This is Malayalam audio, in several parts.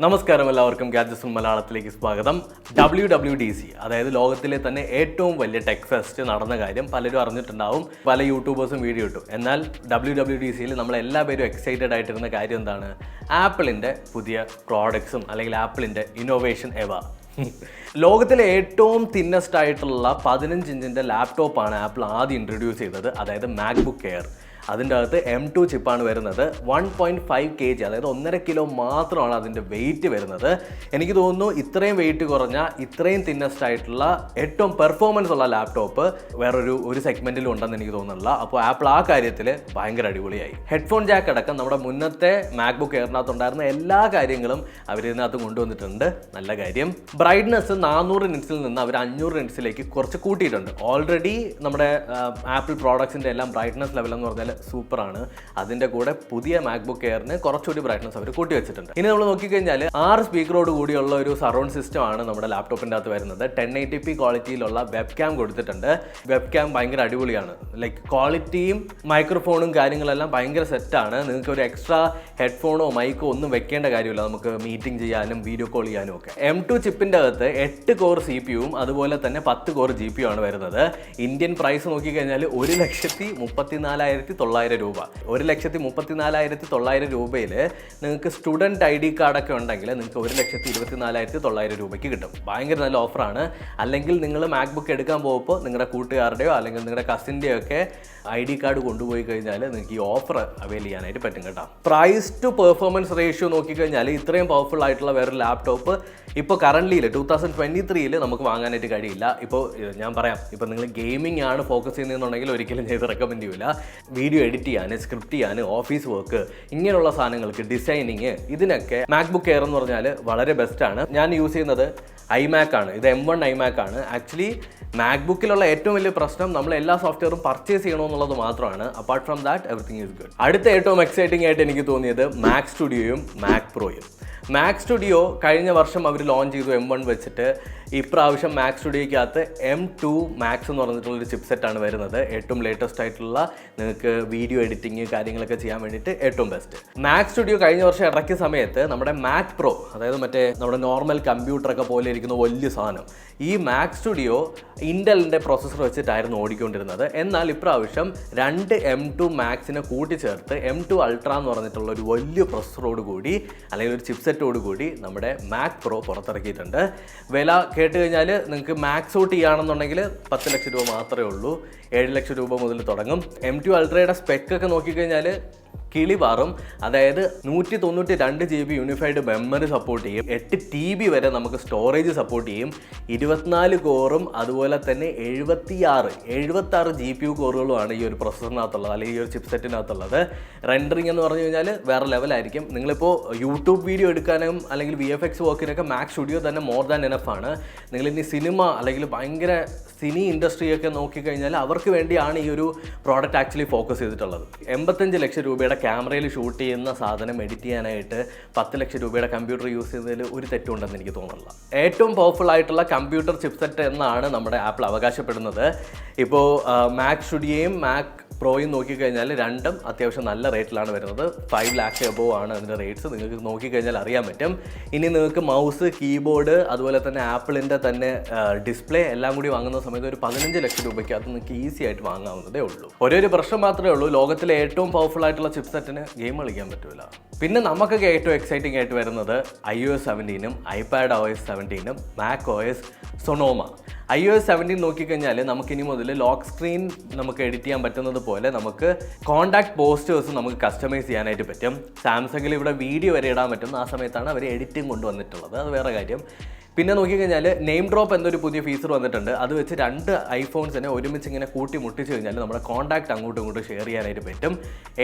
നമസ്കാരം എല്ലാവർക്കും ഗാഡ്ജറ്റ്സ് മലയാളത്തിലേക്ക് സ്വാഗതം. WWDC അതായത് ലോകത്തിലെ തന്നെ ഏറ്റവും വലിയ ടെക് ഫെസ്റ്റ് നടന്ന കാര്യം പലരും അറിഞ്ഞിട്ടുണ്ടാവും, പല യൂട്യൂബേഴ്സും വീഡിയോ ഇട്ടു. എന്നാൽ WWDCയിൽ നമ്മൾ എല്ലാ പേരും എക്സൈറ്റഡ് ആയിട്ടിരുന്ന കാര്യം എന്താണ്? ആപ്പിളിൻ്റെ പുതിയ പ്രോഡക്ട്സും അല്ലെങ്കിൽ ആപ്പിളിൻ്റെ ഇന്നോവേഷൻ ലോകത്തിലെ ഏറ്റവും തിന്നസ്റ്റ് ആയിട്ടുള്ള 15 ഇഞ്ചിൻ്റെ ലാപ്ടോപ്പാണ് ആപ്പിൾ ആദ്യം ഇൻട്രൊഡ്യൂസ് ചെയ്തത്, അതായത് മാക്ബുക്ക് എയർ. അതിൻ്റെ അകത്ത് M2 ചിപ്പാണ് വരുന്നത്. 1.5 kg, അതായത് 1.5 കിലോ മാത്രമാണ് അതിൻ്റെ വെയിറ്റ് വരുന്നത്. എനിക്ക് തോന്നുന്നു ഇത്രയും വെയിറ്റ് കുറഞ്ഞ ഇത്രയും തിന്നസ്റ്റ് ആയിട്ടുള്ള ഏറ്റവും പെർഫോമൻസ് ഉള്ള ലാപ്ടോപ്പ് വേറൊരു സെഗ്മെൻറ്റിലും ഉണ്ടെന്ന് എനിക്ക് തോന്നുന്നില്ല. അപ്പോൾ ആപ്പിൾ ആ കാര്യത്തിൽ ഭയങ്കര അടിപൊളിയായി. ഹെഡ്ഫോൺ ജാക്ക് അടക്കം നമ്മുടെ മുന്നത്തെ മാക്ബുക്ക് എയറിനകത്ത് ഉണ്ടായിരുന്ന എല്ലാ കാര്യങ്ങളും അവരിതിനകത്ത് കൊണ്ടുവന്നിട്ടുണ്ട്. നല്ല കാര്യം. ബ്രൈറ്റ്നസ് 400 നിറ്റ്സിൽ നിന്ന് അവർ 500 നിറ്റ്സിലേക്ക് കുറച്ച് കൂട്ടിയിട്ടുണ്ട്. ഓൾറെഡി നമ്മുടെ ആപ്പിൾ പ്രോഡക്ട്സിൻ്റെ എല്ലാം ബ്രൈറ്റ്നസ് ലെവൽ എന്ന് പറഞ്ഞാൽ സൂപ്പറാണ്. അതിൻ്റെ കൂടെ പുതിയ മാക്ബുക്ക് എയറിന് കുറച്ചുകൂടി ബ്രൈറ്റ്നസ് അവർ കൂട്ടി വെച്ചിട്ടുണ്ട്. ഇനി നമ്മൾ നോക്കിക്കഴിഞ്ഞാൽ 6 സ്പീക്കറോട് കൂടിയുള്ള ഒരു സറൗണ്ട് സിസ്റ്റം ആണ് നമ്മുടെ ലാപ്ടോപ്പിൻ്റെ അകത്ത് വരുന്നത്. 1080p ക്വാളിറ്റിയിലുള്ള വെബ് ക്യാം കൊടുത്തിട്ടുണ്ട്. വെബ് ക്യാം ഭയങ്കര അടിപൊളിയാണ്. ലൈക്ക് ക്വാളിറ്റിയും മൈക്രോഫോണും കാര്യങ്ങളെല്ലാം ഭയങ്കര സെറ്റാണ്. നിങ്ങൾക്ക് ഒരു എക്സ്ട്രാ ഹെഡ്ഫോണോ മൈക്കോ ഒന്നും വെക്കേണ്ട കാര്യമില്ല, നമുക്ക് മീറ്റിംഗ് ചെയ്യാനും വീഡിയോ കോൾ ചെയ്യാനും ഒക്കെ. M2 ചിപ്പിൻ്റെ അകത്ത് 8 കോർ CPU അതുപോലെ തന്നെ 10 കോർ GPU ആണ് വരുന്നത്. ഇന്ത്യൻ പ്രൈസ് നോക്കിക്കഴിഞ്ഞാൽ 1,34,900 രൂപ. 1,34,900 രൂപയിൽ നിങ്ങൾക്ക് സ്റ്റുഡൻറ്റ് ID കാർഡൊക്കെ ഉണ്ടെങ്കിൽ നിങ്ങൾക്ക് 1,24,900 രൂപയ്ക്ക് കിട്ടും. ഭയങ്കര നല്ല ഓഫറാണ്. അല്ലെങ്കിൽ നിങ്ങൾ മാക്ബുക്ക് എടുക്കാൻ പോകുമ്പോൾ നിങ്ങളുടെ കൂട്ടുകാരുടെയോ അല്ലെങ്കിൽ നിങ്ങളുടെ കസിൻ്റെയോ ഒക്കെ ID കാർഡ് കൊണ്ടുപോയി കഴിഞ്ഞാൽ നിങ്ങൾക്ക് ഈ ഓഫർ അവൈൽ ചെയ്യാനായിട്ട് പറ്റും കേട്ടോ. പ്രൈസ് ടു പെർഫോമൻസ് റേഷ്യോ നോക്കിക്കഴിഞ്ഞാൽ ഇത്രയും പവർഫുൾ ആയിട്ടുള്ള വേറൊരു ലാപ്ടോപ്പ് ഇപ്പോൾ കറൻ്റ്ലിയിൽ 2023 നമുക്ക് വാങ്ങാനായിട്ട് കഴിയില്ല. ഇപ്പോൾ ഞാൻ പറയാം, ഇപ്പോൾ നിങ്ങൾ ഗെയിമിംഗ് ആണ് ഫോക്കസ് ചെയ്യുന്നതെന്നുണ്ടെങ്കിൽ ഒരിക്കലും ചെയ്ത് റെക്കമെൻഡ് ചെയ്യില്ല. വീഡിയോ എഡിറ്റ് ചെയ്യാൻ, സ്ക്രിപ്റ്റ് ചെയ്യാൻ, ഓഫീസ് വർക്ക്, ഇങ്ങനെയുള്ള സാധനങ്ങൾക്ക്, ഡിസൈനിങ്, ഇതിനൊക്കെ മാക്ബുക്ക് എയർ എന്ന് പറഞ്ഞാൽ വളരെ ബെസ്റ്റാണ്. ഞാൻ യൂസ് ചെയ്യുന്നത് iMac ആണ്. ഇത് M1 iMac ആണ്. ആക്ച്വലി മാക്ബുക്കിലുള്ള ഏറ്റവും വലിയ പ്രശ്നം നമ്മൾ എല്ലാ സോഫ്റ്റ്വെയറും പർച്ചേസ് ചെയ്യണമെന്നുള്ളത് മാത്രമാണ്. Apart from that everything is good. അടുത്ത ഏറ്റവും എക്സൈറ്റിംഗ് ആയിട്ട് എനിക്ക് തോന്നിയത് മാക് സ്റ്റുഡിയോയും മാക് പ്രോയും. മാക് സ്റ്റുഡിയോ കഴിഞ്ഞ വർഷം അവർ ലോഞ്ച് ചെയ്തു M1 വെച്ചിട്ട്. ഇപ്രാവശ്യം മാക് സ്റ്റുഡിയോയ്ക്കകത്ത് M2 Max എന്ന് പറഞ്ഞിട്ടുള്ളൊരു ചിപ്സെറ്റാണ് വരുന്നത്. ഏറ്റവും ലേറ്റസ്റ്റ് ആയിട്ടുള്ള നിങ്ങൾക്ക് വീഡിയോ എഡിറ്റിങ് കാര്യങ്ങളൊക്കെ ചെയ്യാൻ വേണ്ടിയിട്ട് ഏറ്റവും ബെസ്റ്റ്. മാക് സ്റ്റുഡിയോ കഴിഞ്ഞ വർഷം ഇറക്കിയ സമയത്ത് നമ്മുടെ മാക് പ്രോ, അതായത് മറ്റേ നമ്മുടെ നോർമൽ കമ്പ്യൂട്ടറൊക്കെ പോലെ ഇരിക്കുന്ന വലിയ സാധനം, ഈ മാക് സ്റ്റുഡിയോ ഇൻ്റലിൻ്റെ പ്രോസസ്സർ വെച്ചിട്ടായിരുന്നു ഓടിക്കൊണ്ടിരുന്നത്. എന്നാൽ ഇപ്രാവശ്യം 2 M2 Maxനെ കൂട്ടിച്ചേർത്ത് M2 Ultra എന്ന് പറഞ്ഞിട്ടുള്ള ഒരു വലിയ പ്രോസസ്സറോട് കൂടി അല്ലെങ്കിൽ ഒരു ചിപ്സെറ്റോട് കൂടി നമ്മുടെ മാക് പ്രോ പുറത്തിറക്കിയിട്ടുണ്ട്. വില കേട്ട് കഴിഞ്ഞാൽ നിങ്ങൾക്ക് മാക്സ് ഔട്ട് ചെയ്യുകയാണെന്നുണ്ടെങ്കിൽ 10 ലക്ഷം രൂപ മാത്രമേ ഉള്ളൂ. 7 ലക്ഷം രൂപ മുതൽ തുടങ്ങും. M2 Ultra'യുടെ സ്പെക്കൊക്കെ നോക്കിക്കഴിഞ്ഞാൽ കിളി പാറും. അതായത് 192 GB യൂണിഫൈഡ് മെമ്മറി സപ്പോർട്ട് ചെയ്യും. 8 TB വരെ നമുക്ക് സ്റ്റോറേജ് സപ്പോർട്ട് ചെയ്യും. 24 കോറും അതുപോലെ തന്നെ 76 GPU കോറുകളുമാണ് ഈ ഒരു പ്രൊസസ്സറിനകത്തുള്ളത് അല്ലെങ്കിൽ ഈ ഒരു ചിപ്സെറ്റിനകത്തുള്ളത്. റെൻഡറിങ് എന്ന് പറഞ്ഞു കഴിഞ്ഞാൽ വേറെ ലെവലായിരിക്കും. നിങ്ങളിപ്പോൾ യൂട്യൂബ് വീഡിയോ എടുക്കാനും അല്ലെങ്കിൽ VFX വർക്കിനൊക്കെ മാക് സ്റ്റുഡിയോ തന്നെ മോർ ദാൻ എനഫ് ആണ്. നിങ്ങളിനി സിനിമ അല്ലെങ്കിൽ ഭയങ്കര സിനി ഇൻഡസ്ട്രിയൊക്കെ നോക്കിക്കഴിഞ്ഞാൽ അവർക്ക് വേണ്ടിയാണ് ഈ ഒരു പ്രോഡക്റ്റ് ആക്ച്വലി ഫോക്കസ് ചെയ്തിട്ടുള്ളത്. 85 ലക്ഷം രൂപയുടെ ക്യാമറയിൽ ഷൂട്ട് ചെയ്യുന്ന സാധനം എഡിറ്റ് ചെയ്യാനായിട്ട് 10 ലക്ഷം രൂപയുടെ കമ്പ്യൂട്ടർ യൂസ് ചെയ്യുന്നതിൽ ഒരു തെറ്റുണ്ടെന്ന് എനിക്ക് തോന്നുന്നില്ല. ഏറ്റവും പവർഫുൾ ആയിട്ടുള്ള കമ്പ്യൂട്ടർ ചിപ്സെറ്റ് എന്നാണ് നമ്മുടെ ആപ്പിൾ അവകാശപ്പെടുന്നത്. ഇപ്പോൾ മാക് സ്റ്റുഡിയോയും മാക് പ്രോയും നോക്കിക്കഴിഞ്ഞാൽ രണ്ടും അത്യാവശ്യം നല്ല റേറ്റിലാണ് വരുന്നത്. 5 lakhs എബോവ് ആണ് അതിൻ്റെ റേറ്റ്സ്. നിങ്ങൾക്ക് നോക്കിക്കഴിഞ്ഞാൽ അറിയാൻ പറ്റും. ഇനി നിങ്ങൾക്ക് മൗസ്, കീബോർഡ്, അതുപോലെ തന്നെ ആപ്പിളിൻ്റെ തന്നെ ഡിസ്പ്ലേ എല്ലാം കൂടി വാങ്ങുന്ന സമയത്ത് ഒരു 15 ലക്ഷം രൂപയ്ക്ക് അത് നിങ്ങൾക്ക് ഈസി ആയിട്ട് വാങ്ങാവുന്നതേ ഉള്ളൂ. ഒരു പ്രശ്നം മാത്രമേ ഉള്ളൂ, ലോകത്തിലെ ഏറ്റവും പവർഫുൾ ആയിട്ടുള്ള ചിപ്സെറ്റിന് ഗെയിം കളിക്കാൻ പറ്റില്ല. പിന്നെ നമുക്കൊക്കെ ഏറ്റവും എക്സൈറ്റിംഗ് ആയിട്ട് വരുന്നത് iOS 17ഉം iPadOS 17ഉം macOS Sonoma. iOS 17 നോക്കിക്കഴിഞ്ഞാൽ നമുക്കിനി മുതൽ ലോക്ക് സ്ക്രീൻ നമുക്ക് എഡിറ്റ് ചെയ്യാൻ പറ്റുന്നത് പോലെ നമുക്ക് കോണ്ടാക്ട് പോസ്റ്റേഴ്സ് നമുക്ക് കസ്റ്റമൈസ് ചെയ്യാനായിട്ട് പറ്റും. സാംസങ്ങിൽ ഇവിടെ വീഡിയോ വരെ ഇടാൻ പറ്റും. ആ സമയത്താണ് അവർ എഡിറ്റിംഗ് കൊണ്ടുവന്നിട്ടുള്ളത്. അത് വേറെ കാര്യം. പിന്നെ നോക്കിക്കഴിഞ്ഞാൽ നെയിം ഡ്രോപ്പ് എന്നൊരു പുതിയ ഫീച്ചർ വന്നിട്ടുണ്ട്. അത് വെച്ച് 2 ഐഫോൺസിനെ ഒരുമിച്ച് ഇങ്ങനെ കൂട്ടി മുട്ടിച്ച് കഴിഞ്ഞാൽ നമ്മുടെ കോൺടാക്ട് അങ്ങോട്ടും ഇങ്ങോട്ടും ഷെയർ ചെയ്യാനായിട്ട് പറ്റും.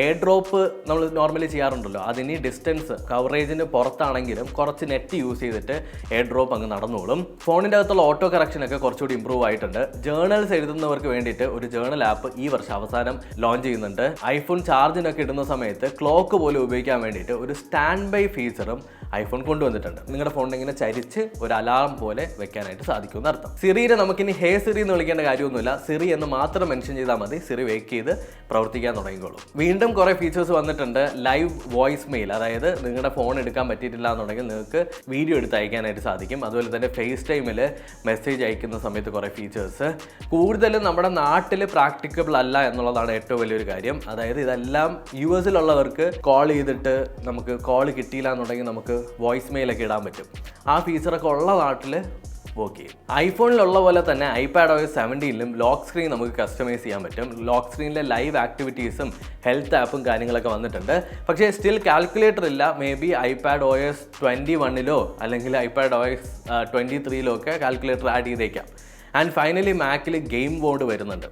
എയർ ഡ്രോപ്പ് നമ്മൾ നോർമലി ചെയ്യാറുണ്ടല്ലോ, അതിന് ഡിസ്റ്റൻസ് കവറേജിന് പുറത്താണെങ്കിലും കുറച്ച് നെറ്റ് യൂസ് ചെയ്തിട്ട് എയർ ഡ്രോപ്പ് അങ്ങ് നടന്നോളും. ഫോണിൻ്റെ അകത്തുള്ള ഓട്ടോ കറക്ഷനൊക്കെ കുറച്ചുകൂടി ഇമ്പ്രൂവ് ആയിട്ടുണ്ട്. ജേർണൽസ് എഴുതുന്നവർക്ക് വേണ്ടിയിട്ട് ഒരു ജേർണൽ ആപ്പ് ഈ വർഷം അവസാനം ലോഞ്ച് ചെയ്യുന്നുണ്ട്. ഐഫോൺ ചാർജിനൊക്കെ ഇടുന്ന സമയത്ത് ക്ലോക്ക് പോലെ ഉപയോഗിക്കാൻ വേണ്ടിയിട്ട് ഒരു സ്റ്റാൻഡ് ബൈ ഫീച്ചറും ഐഫോൺ കൊണ്ടുവന്നിട്ടുണ്ട്. നിങ്ങളുടെ ഫോണിനെ ഇങ്ങനെ ചരിച്ച് ഒരു അലാറം പോലെ വെക്കാനായിട്ട് സാധിക്കുമെന്ന് അർത്ഥം. സിറിയെ നമുക്കിനി ഹേ സിറി എന്ന് വിളിക്കേണ്ട കാര്യമൊന്നുമില്ല. സിറി എന്ന് മാത്രം മെൻഷൻ ചെയ്താൽ മതി, സിറി വേക്ക് ചെയ്ത് പ്രവർത്തിക്കാൻ തുടങ്ങിക്കോളും. വീണ്ടും കുറേ ഫീച്ചേഴ്സ് വന്നിട്ടുണ്ട്. ലൈവ് വോയിസ് മെയിൽ, അതായത് നിങ്ങളുടെ ഫോൺ എടുക്കാൻ പറ്റിയിട്ടില്ല എന്നുണ്ടെങ്കിൽ നിങ്ങൾക്ക് വീഡിയോ എടുത്ത് അയക്കാനായിട്ട് സാധിക്കും. അതുപോലെ തന്നെ ഫേസ് ടൈമിൽ മെസ്സേജ് അയക്കുന്ന സമയത്ത് കുറേ ഫീച്ചേഴ്സ്. കൂടുതലും നമ്മുടെ നാട്ടിൽ പ്രാക്ടിക്കബിൾ അല്ല എന്നുള്ളതാണ് ഏറ്റവും വലിയൊരു കാര്യം. അതായത് ഇതെല്ലാം US-ലുള്ളവർക്ക് കോൾ ചെയ്തിട്ട് നമുക്ക് കോൾ കിട്ടിയില്ല എന്നുണ്ടെങ്കിൽ നമുക്ക് വോയിസ് മെയിലൊക്കെ ഇടാൻ പറ്റും. ആ ഫീച്ചറൊക്കെ ഉള്ള നാട്ടിൽ വർക്ക് ചെയ്യും. ഐഫോണിലുള്ള പോലെ തന്നെ iPadOS 17-ലും ലോക്ക് സ്ക്രീൻ നമുക്ക് കസ്റ്റമൈസ് ചെയ്യാൻ പറ്റും. ലോക്ക് സ്ക്രീനിലെ ലൈവ് ആക്ടിവിറ്റീസും ഹെൽത്ത് ആപ്പും കാര്യങ്ങളൊക്കെ വന്നിട്ടുണ്ട്. പക്ഷേ സ്റ്റിൽ കാൽക്കുലേറ്റർ ഇല്ല. മേ ബി iPadOS 21-ലോ അല്ലെങ്കിൽ iPadOS 23-ലോ ഒക്കെ കാൽക്കുലേറ്റർ ആഡ് ചെയ്തേക്കാം. And finally Makkil game board വരുന്നുണ്ട്.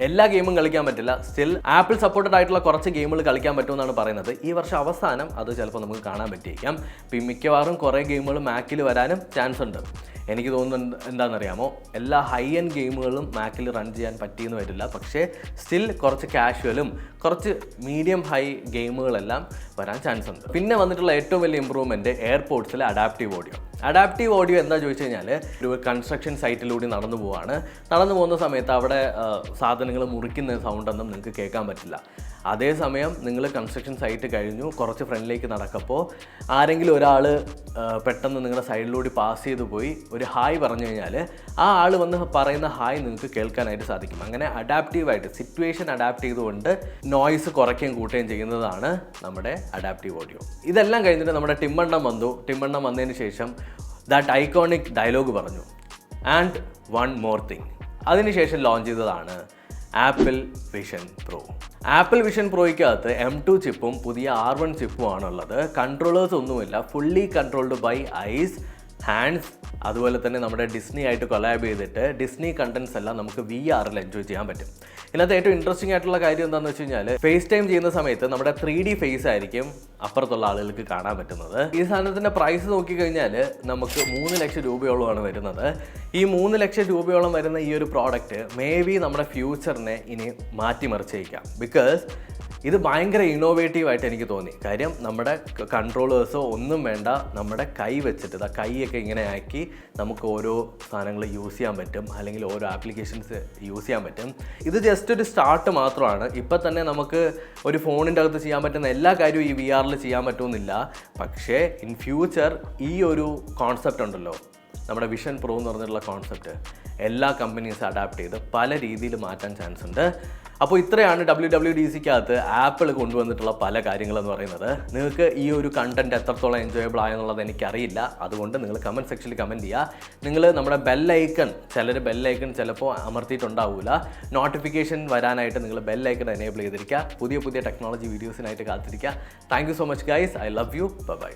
എല്ലാ ഗെയിമും കളിക്കാൻ പറ്റില്ല. സ്റ്റിൽ ആപ്പിൾ സപ്പോർട്ടഡ് ആയിട്ടുള്ള കുറച്ച് ഗെയിമുകൾ കളിക്കാൻ പറ്റുമെന്നാണ് പറയുന്നത്. ഈ വർഷം അവസാനം അത് ചിലപ്പോൾ നമുക്ക് കാണാൻ പറ്റിയേക്കാം. മിക്കവാറും കുറേ ഗെയിമുകൾ മാക്കിൽ വരാനും ചാൻസ് ഉണ്ട്. എനിക്ക് തോന്നുന്നത് എന്താണെന്നറിയാമോ, എല്ലാ ഹൈ എൻഡ് ഗെയിമുകളും മാക്കിൽ റൺ ചെയ്യാൻ പറ്റിയെന്ന് വരില്ല. പക്ഷേ സ്റ്റിൽ കുറച്ച് കാഷ്വലും കുറച്ച് മീഡിയം ഹൈ ഗെയിമുകളെല്ലാം വരാൻ ചാൻസ് ഉണ്ട്. പിന്നെ വന്നിട്ടുള്ള ഏറ്റവും വലിയ ഇമ്പ്രൂവ്മെൻറ്റ് എയർപോർട്സിലെ അഡാപ്റ്റീവ് ഓഡിയോ. അഡാപ്റ്റീവ് ഓഡിയോ എന്താ ചോദിച്ചു കഴിഞ്ഞാൽ, ഒരു കൺസ്ട്രക്ഷൻ സൈറ്റിലൂടെ നടന്നു പോകുന്ന സമയത്ത് അവിടെ സാധനങ്ങൾ മുറിക്കുന്ന സൗണ്ടൊന്നും നിങ്ങൾക്ക് കേൾക്കാൻ പറ്റില്ല. അതേസമയം നിങ്ങൾ കൺസ്ട്രക്ഷൻ സൈറ്റ് കഴിഞ്ഞു കുറച്ച് ഫ്രണ്ടിലേക്ക് നടക്കുമ്പോൾ ആരെങ്കിലും ഒരാൾ പെട്ടെന്ന് നിങ്ങളുടെ സൈഡിലൂടെ പാസ് ചെയ്തു പോയി ഒരു ഹായ് പറഞ്ഞു കഴിഞ്ഞാൽ ആ ആൾ വന്ന് പറയുന്ന ഹായ് നിങ്ങൾക്ക് കേൾക്കാനായിട്ട് സാധിക്കും. അങ്ങനെ അഡാപ്റ്റീവായിട്ട് സിറ്റുവേഷൻ അഡാപ്റ്റ് ചെയ്തുകൊണ്ട് നോയ്സ് കുറയ്ക്കുകയും കൂട്ടുകയും ചെയ്യുന്നതാണ് നമ്മുടെ അഡാപ്റ്റീവ് ഓഡിയോ. ഇതെല്ലാം കഴിഞ്ഞിട്ട് നമ്മുടെ ടിമ്മണ്ണം വന്നതിന് ശേഷം ദാറ്റ് ഐക്കോണിക് ഡയലോഗ് പറഞ്ഞു, ആൻഡ് വൺ മോർ തിങ്. അതിനുശേഷം ലോഞ്ച് ചെയ്തതാണ് Apple Vision Pro. Apple Vision പ്രോയ്ക്കകത്ത് M2 ചിപ്പും പുതിയ R1 ചിപ്പും ആണുള്ളത്. കൺട്രോളേഴ്സ് ഒന്നുമില്ല, fully controlled by eyes, hands. അതുപോലെ തന്നെ നമ്മുടെ ഡിസ്നി ആയിട്ട് കൊളാബ് ചെയ്തിട്ട് ഡിസ്നി കണ്ടൻസ് എല്ലാം നമുക്ക് VR-ൽ എൻജോയ് ചെയ്യാൻ പറ്റും. ഇതിനകത്ത് ഏറ്റവും ഇൻട്രസ്റ്റിംഗ് ആയിട്ടുള്ള കാര്യം എന്താണെന്ന് വെച്ച് കഴിഞ്ഞാൽ, ഫേസ് ടൈം ചെയ്യുന്ന സമയത്ത് നമ്മുടെ 3D ഫേസ് ആയിരിക്കും അപ്പുറത്തുള്ള ആളുകൾക്ക് കാണാൻ പറ്റുന്നത്. ഈ സാധനത്തിൻ്റെ പ്രൈസ് നോക്കിക്കഴിഞ്ഞാൽ നമുക്ക് 3 ലക്ഷം രൂപയോളമാണ് വരുന്നത്. ഈ 3 ലക്ഷം രൂപയോളം വരുന്ന ഈ ഒരു പ്രോഡക്റ്റ് മേ ബി നമ്മുടെ ഫ്യൂച്ചറിനെ ഇനി മാറ്റിമറിച്ചേക്കാം. ബിക്കോസ് ഇത് ഭയങ്കര ഇന്നോവേറ്റീവായിട്ട് എനിക്ക് തോന്നി. കാര്യം നമ്മുടെ കൺട്രോളേഴ്സോ ഒന്നും വേണ്ട, നമ്മുടെ കൈ വെച്ചിട്ട് കൈയൊക്കെ ഇങ്ങനെ ആക്കി നമുക്ക് ഓരോ സാധനങ്ങൾ യൂസ് ചെയ്യാൻ പറ്റും, അല്ലെങ്കിൽ ഓരോ ആപ്ലിക്കേഷൻസ് യൂസ് ചെയ്യാൻ പറ്റും. ഇത് ജസ്റ്റ് ഒരു സ്റ്റാർട്ട് മാത്രമാണ്. ഇപ്പം തന്നെ നമുക്ക് ഒരു ഫോണിൻ്റെ അകത്ത് ചെയ്യാൻ പറ്റുന്ന എല്ലാ കാര്യവും ഈ VR-ൽ ചെയ്യാൻ പറ്റുമെന്നില്ല. പക്ഷേ ഇൻ ഫ്യൂച്ചർ ഈ ഒരു കോൺസെപ്റ്റ് ഉണ്ടല്ലോ, നമ്മുടെ വിഷൻ പ്രോ എന്ന് പറഞ്ഞിട്ടുള്ള കോൺസെപ്റ്റ് എല്ലാ കമ്പനീസ് അഡാപ്റ്റ് ചെയ്ത് പല രീതിയിൽ മാറ്റാൻ ചാൻസ് ഉണ്ട്. അപ്പോൾ ഇത്രയാണ് WWDCക്കകത്ത് ആപ്പിൾ കൊണ്ടുവന്നിട്ടുള്ള പല കാര്യങ്ങളെന്ന് പറയുന്നത്. നിങ്ങൾക്ക് ഈ ഒരു കണ്ടൻറ്റ് എത്രത്തോളം എൻജോയബിൾ ആയെന്നുള്ളത് എനിക്കറിയില്ല. അതുകൊണ്ട് നിങ്ങൾ കമൻറ്റ് സെക്ഷനിൽ കമൻറ്റ് ചെയ്യുക. നിങ്ങൾ നമ്മുടെ ബെല്ലൈക്കൺ, ചിലർ ബെല്ലൈക്കൺ ചിലപ്പോൾ അമർത്തിയിട്ടുണ്ടാവില്ല, നോട്ടിഫിക്കേഷൻ വരാനായിട്ട് നിങ്ങൾ ബെല്ലൈക്കൺ എനേബിൾ ചെയ്തിരിക്കുക. പുതിയ ടെക്നോളജി വീഡിയോസിനായിട്ട് കാത്തിരിക്കുക. Thank you so much guys. I love you. By.